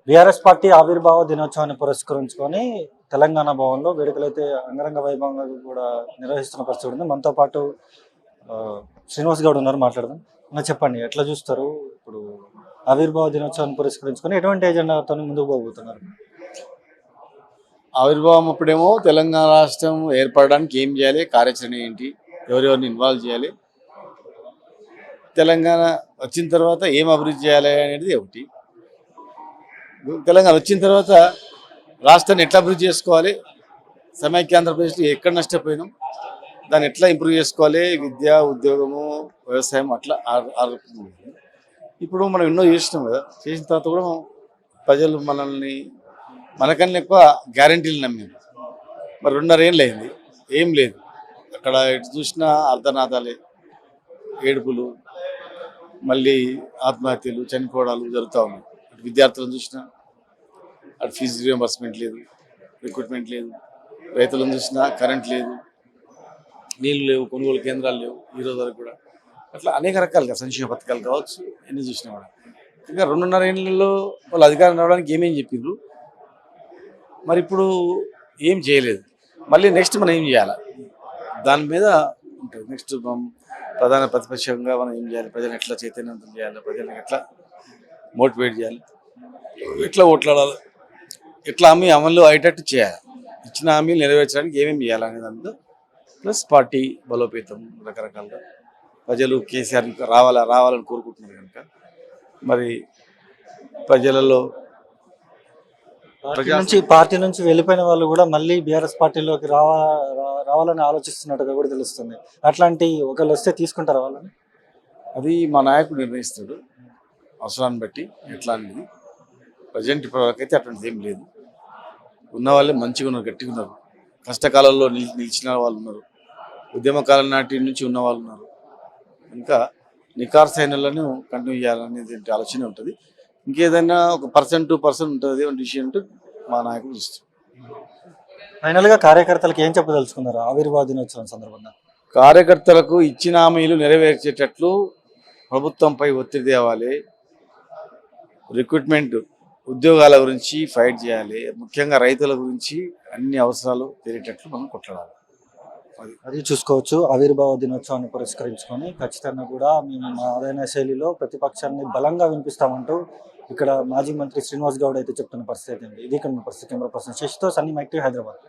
BRS party ఆవిర్భావ దినోత్సవాన్ని పురస్కరించుకొని తెలంగాణ భవన్లో వేడుకలైతే అంగరంగ వైభవంగా కూడా నిర్వహిస్తున్న పరిస్థితి ఉంది. మనతో పాటు ఆ, శ్రీనివాస్ గౌడ్ ఉన్నారు, మాట్లాడదాం. చెప్పండి, ఎట్లా చూస్తారు ఇప్పుడు ఆవిర్భావ దినోత్సవాన్ని పురస్కరించుకొని ఎటువంటి ఎజెండాతో ముందుకు పోబోతున్నారు? ఆవిర్భావం అప్పుడేమో తెలంగాణ రాష్ట్రం ఏర్పడడానికి ఏం చేయాలి, కార్యాచరణ ఏంటి, ఎవరెవరిని ఇన్వాల్వ్ చేయాలి, తెలంగాణ వచ్చిన తర్వాత ఏం అభివృద్ధి చేయాలి అనేది ఒకటి. తెలంగాణ వచ్చిన తర్వాత రాష్ట్రాన్ని ఎట్లా అభివృద్ధి చేసుకోవాలి, సమైక్య ఆంధ్రప్రదేశ్లో ఎక్కడ నష్టపోయినాం, దాన్ని ఎట్లా ఇంప్రూవ్ చేసుకోవాలి, విద్య, ఉద్యోగము, వ్యవసాయం అట్లా ఇప్పుడు మనం ఎన్నో చేసినాం కదా. చేసిన తర్వాత కూడా ప్రజలు మనల్ని మనకన్నా ఎక్కువ గ్యారంటీలు నమ్మారు. మరి 2.5 ఏళ్ళు అయింది, ఏం లేదు. అక్కడ ఎటు చూసినా అర్ధనాదాలే, ఏడుపులు, మళ్ళీ ఆత్మహత్యలు, చనిపోవడాలు జరుగుతూ ఉన్నాయి. అటు విద్యార్థులను చూసినా అటు ఫీజు రియంబర్స్మెంట్ లేదు, రిక్రూట్మెంట్ లేదు, రైతులను చూసినా కరెంట్ లేదు, నీళ్ళు లేవు, కొనుగోలు కేంద్రాలు లేవు ఈరోజు వరకు కూడా. అట్లా అనేక రకాలుగా సంక్షేమ పథకాలు కావచ్చు, ఎన్ని చూసినా కూడా. ఇంకా 2.5 ఏళ్ళలో వాళ్ళు అధికారం రావడానికి ఏమేమి చెప్పిండ్రు, మరి ఇప్పుడు ఏం చేయలేదు. మళ్ళీ నెక్స్ట్ మనం ఏం చేయాలి దాని మీద ఉంటుంది. నెక్స్ట్ మనం ప్రధాన ప్రతిపక్షంగా మనం ఏం చేయాలి, ప్రజలను ఎట్లా చైతన్యవంతం చేయాలి, ప్రజలను ఎట్లా మోటివేట్ చేయాలి, ఎట్లా ఓట్లాడాలి, ఎట్లా హామీ అమలు అయ్యేటట్టు చేయాలి, ఇచ్చిన హామీలు నెరవేర్చడానికి ఏమేమి చేయాలనే దాని మీద ప్లస్ పార్టీ బలోపేతం రకరకాలుగా ప్రజలు కేసీఆర్ రావాలని కోరుకుంటున్నారు కనుక మరి ప్రజలలో పార్టీ నుంచి వెళ్ళిపోయిన వాళ్ళు కూడా మళ్ళీ బీఆర్ఎస్ పార్టీలోకి రావాలని ఆలోచిస్తున్నట్టుగా కూడా తెలుస్తుంది. అట్లాంటి ఒకళ్ళు వస్తే తీసుకుంటారు వాళ్ళని? అది మా నాయకుడు నిర్ణయిస్తాడు అవసరాన్ని బట్టి ఎట్లా అనేది. ప్రజెంట్ ఇప్పటివరకైతే అట్లాంటిది ఏం లేదు. ఉన్న వాళ్ళే మంచిగా ఉన్నారు, గట్టిగా ఉన్నారు, కష్టకాలంలో నిలిచిన వాళ్ళు ఉన్నారు, ఉద్యమకాలం నాటి నుంచి ఉన్న వాళ్ళు ఉన్నారు. ఇంకా నికార్సైనలను కంటిన్యూ చేయాలనేది ఆలోచన ఉంటుంది. ఇంకేదైనా ఒక 1% ఉంటుంది ఒక డిసిషన్ ఉంటే మా నాయకుడు చూస్తాం. ఫైనల్గా కార్యకర్తలకు ఏం చెప్పదలుచుకున్నారు ఆవిర్భావ దినోత్సవం సందర్భంగా? కార్యకర్తలకు ఇచ్చిన హామీలు నెరవేర్చేటట్లు ప్రభుత్వంపై ఒత్తిడి తేవాలి, రిక్రూట్మెంట్ ఉద్యోగాల గురించి ఫైట్ చేయాలి, ముఖ్యంగా రైతుల గురించి అన్ని అవసరాలు తీరేటట్లు మనం కొట్లాడాలి. అది చూసుకోవచ్చు. ఆవిర్భావ దినోత్సవాన్ని పురస్కరించుకొని ఖచ్చితంగా కూడా మేము మా ఆదాయ శైలిలో ప్రతిపక్షాన్ని బలంగా వినిపిస్తామంటూ ఇక్కడ మాజీ మంత్రి శ్రీనివాస్ గౌడ్ అయితే చెప్తున్న పరిస్థితి. ఇది ఇక్కడ పరిస్థితి. కెమెరా పర్సన్ శశితో సన్నీ, మైక్ టీవీ, హైదరాబాద్.